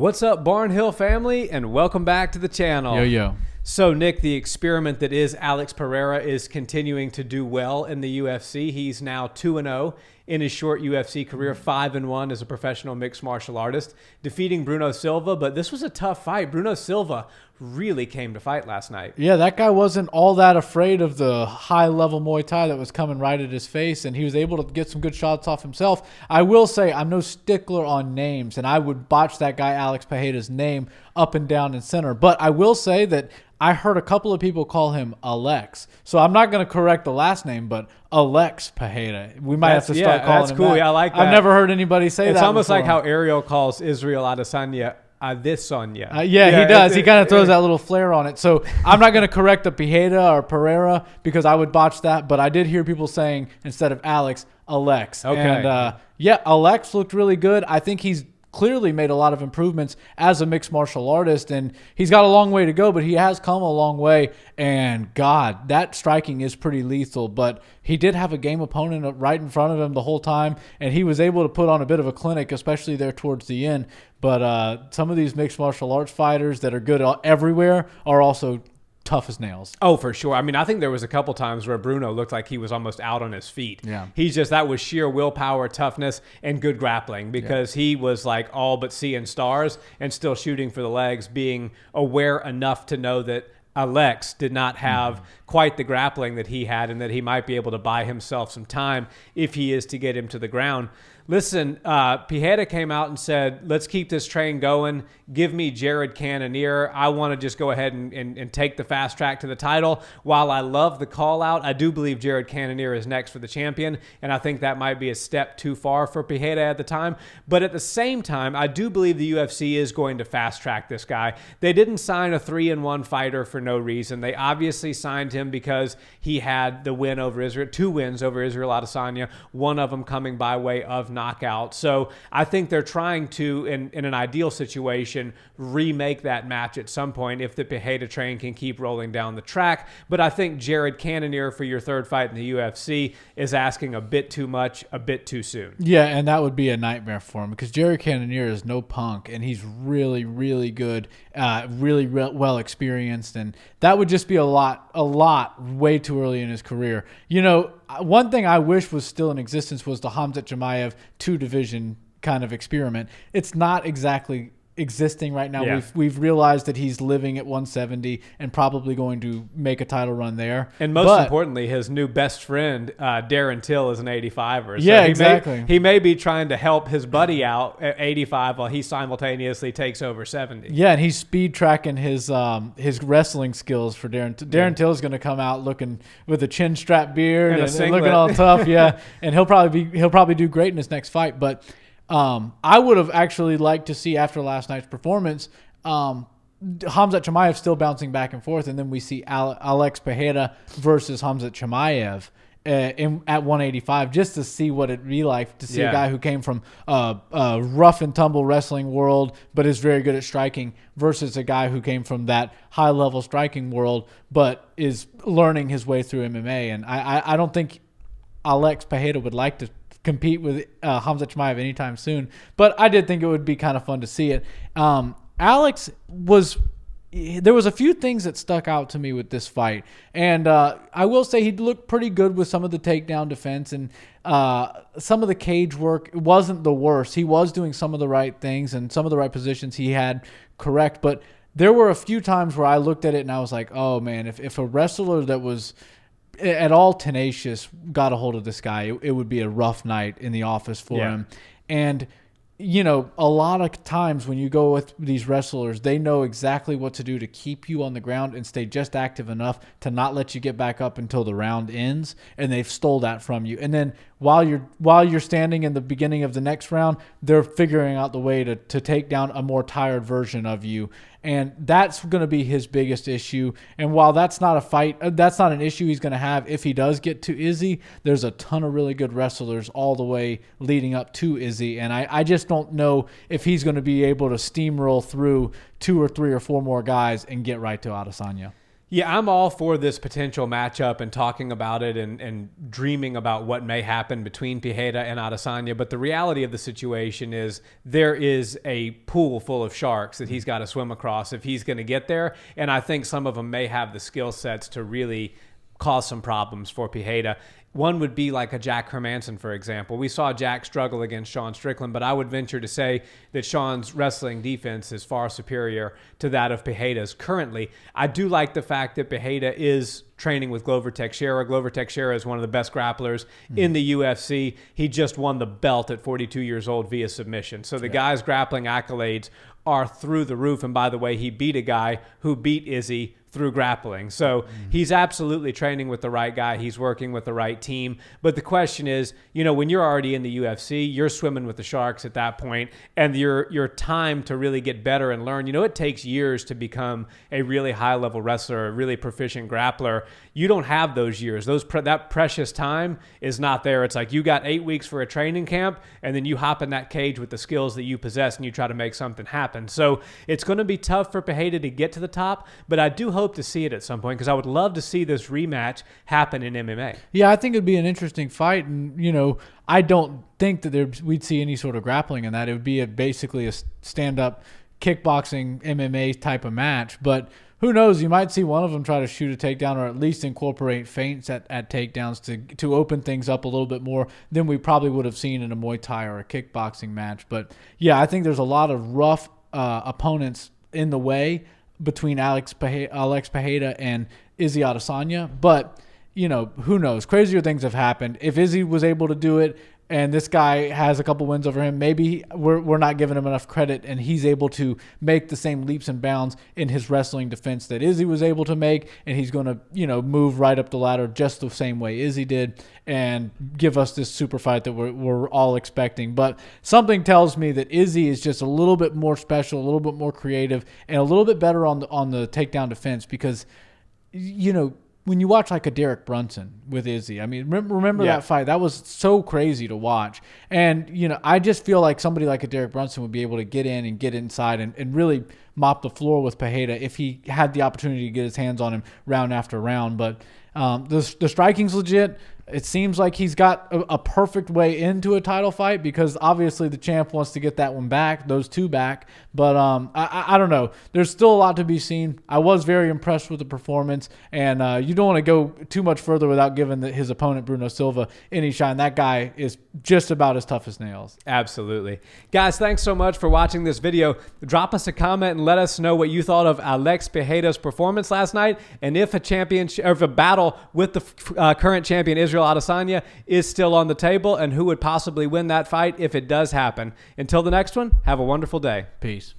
What's up, Barnhill family, and welcome back to the channel. Yo. So, Nick, the experiment that is Alex Pereira is continuing to do well in the UFC. He's now 2-0 in his short UFC career, 5-1 as a professional mixed martial artist, defeating Bruno Silva. But this was a tough fight. Bruno Silva really came to fight last night. Yeah, that guy wasn't all that afraid of the high-level Muay Thai that was coming right at his face, and he was able to get some good shots off himself. I will say I'm no stickler on names, and I would botch that guy Alex Pereira's name up and down and center. But I will say that I heard a couple of people call him Alex. So I'm not going to correct the last name, but Alex Pereira. We might have to start calling him that's cool. that. Yeah, I like that. I've never heard anybody say that. It's almost before. like how Ariel calls Israel Adesanya Adesanya. Yeah, he does. He kind of throws that little flair on it. So I'm not going to correct the Pereira or Pereira because I would botch that. But I did hear people saying instead of Alex, Alex. Okay. And Alex looked really good. I think he's clearly made a lot of improvements as a mixed martial artist, and he's got a long way to go, but he has come a long way. And God, that striking is pretty lethal, but he did have a game opponent right in front of him the whole time, and he was able to put on a bit of a clinic, especially there towards the end. But some of these mixed martial arts fighters that are good everywhere are also tough as nails. Oh, for sure. I mean, I think there was a couple times where Bruno looked like he was almost out on his feet. Yeah. That was sheer willpower, toughness, and good grappling because he was like all but seeing stars and still shooting for the legs, being aware enough to know that Alex did not have quite the grappling that he had and that he might be able to buy himself some time if he is to get him to the ground. Listen, Pereira came out and said, let's keep this train going. Give me Jared Cannonier. I want to just go ahead and take the fast track to the title. While I love the call out, I do believe Jared Cannonier is next for the champion, and I think that might be a step too far for Pereira at the time. But at the same time, I do believe the UFC is going to fast track this guy. They didn't sign a 3-1 fighter for no reason. They obviously signed him because he had the win over Israel, 2 wins over Israel Adesanya, one of them coming by way of knockout. So I think they're trying to, in an ideal situation, remake that match at some point if the Pereira train can keep rolling down the track. But I think Jared Cannonier for your third fight in the UFC is asking a bit too much, a bit too soon. Yeah, and that would be a nightmare for him because Jared Cannonier is no punk, and he's really, really good, really well experienced, and that would just be a lot way too early in his career. You know, one thing I wish was still in existence was the Khamzat Chimaev 2-division kind of experiment. It's not exactly existing right now. Yeah. We've realized that he's living at 170 and probably going to make a title run there. And most importantly, his new best friend, Darren Till, is an 85er. So yeah, exactly. He may be trying to help his buddy out at 85 while he simultaneously takes over 70. Yeah, and he's speed tracking his wrestling skills for Darren. Darren Till is going to come out looking with a chin strap beard and looking all tough. Yeah, and he'll probably do great in his next fight. But I would have actually liked to see after last night's performance, Khamzat Chimaev still bouncing back and forth, and then we see Alex Pereira versus Khamzat Chimaev at 185, just to see what it'd be like to see a guy who came from a rough and tumble wrestling world but is very good at striking versus a guy who came from that high-level striking world but is learning his way through MMA. And I don't think Alex Pereira would like to compete with Khamzat Chimaev anytime soon, but I did think it would be kind of fun to see it. There was a few things that stuck out to me with this fight, and I will say he looked pretty good with some of the takedown defense and some of the cage work. It wasn't the worst. He was doing some of the right things and some of the right positions he had correct, but there were a few times where I looked at it and I was like, oh man, if a wrestler that was at all tenacious got a hold of this guy, it would be a rough night in the office for him. And you know, a lot of times when you go with these wrestlers, they know exactly what to do to keep you on the ground and stay just active enough to not let you get back up until the round ends, and they've stole that from you. And then while you're standing in the beginning of the next round, they're figuring out the way to take down a more tired version of you. And that's going to be his biggest issue. And while that's not an issue he's going to have if he does get to Izzy, there's a ton of really good wrestlers all the way leading up to Izzy. And I just don't know if he's going to be able to steamroll through 2 or 3 or 4 more guys and get right to Adesanya. Yeah, I'm all for this potential matchup and talking about it and dreaming about what may happen between Pereira and Adesanya. But the reality of the situation is there is a pool full of sharks that he's got to swim across if he's going to get there. And I think some of them may have the skill sets to really cause some problems for Pereira. One would be like a Jack Hermanson, for example. We saw Jack struggle against Sean Strickland, but I would venture to say that Sean's wrestling defense is far superior to that of Pereira's currently. I do like the fact that Pereira is training with Glover Teixeira. Glover Teixeira is one of the best grapplers in the UFC. He just won the belt at 42 years old via submission. So the guy's grappling accolades are through the roof. And by the way, he beat a guy who beat Izzy through grappling. So he's absolutely training with the right guy. He's working with the right team. But the question is, you know, when you're already in the UFC, you're swimming with the sharks at that point, and your time to really get better and learn, you know, it takes years to become a really high-level wrestler, a really proficient grappler. You don't have those years. That precious time is not there. It's like you got 8 weeks for a training camp, and then you hop in that cage with the skills that you possess, and you try to make something happen. So it's going to be tough for Pereira to get to the top, but I do hope to see it at some point because I would love to see this rematch happen in MMA. Yeah, I think it'd be an interesting fight, and you know, I don't think that we'd see any sort of grappling in that. It would be basically a stand-up kickboxing MMA type of match, but who knows? You might see one of them try to shoot a takedown or at least incorporate feints at takedowns to open things up a little bit more than we probably would have seen in a Muay Thai or a kickboxing match. But yeah, I think there's a lot of rough opponents in the way between Alex Pereira and Izzy Adesanya. But, you know, who knows? Crazier things have happened. If Izzy was able to do it and this guy has a couple wins over him, maybe we're not giving him enough credit, and he's able to make the same leaps and bounds in his wrestling defense that Izzy was able to make, and he's going to, you know, move right up the ladder just the same way Izzy did and give us this super fight that we're all expecting. But something tells me that Izzy is just a little bit more special, a little bit more creative, and a little bit better on the takedown defense because, you know, when you watch like a Derek Brunson with Izzy, I mean, remember that fight? That was so crazy to watch. And, you know, I just feel like somebody like a Derek Brunson would be able to get in and get inside and really mop the floor with Pereira if he had the opportunity to get his hands on him round after round. But the striking's legit. It seems like he's got a perfect way into a title fight because obviously the champ wants to get that one back, those two back. But I don't know. There's still a lot to be seen. I was very impressed with the performance, and you don't want to go too much further without giving his opponent, Bruno Silva, any shine. That guy is just about as tough as nails. Absolutely. Guys, thanks so much for watching this video. Drop us a comment and let us know what you thought of Alex Pereira's performance last night, and if a battle with the current champion, Israel Adesanya, is still on the table, and who would possibly win that fight if it does happen. Until the next one, have a wonderful day. Peace.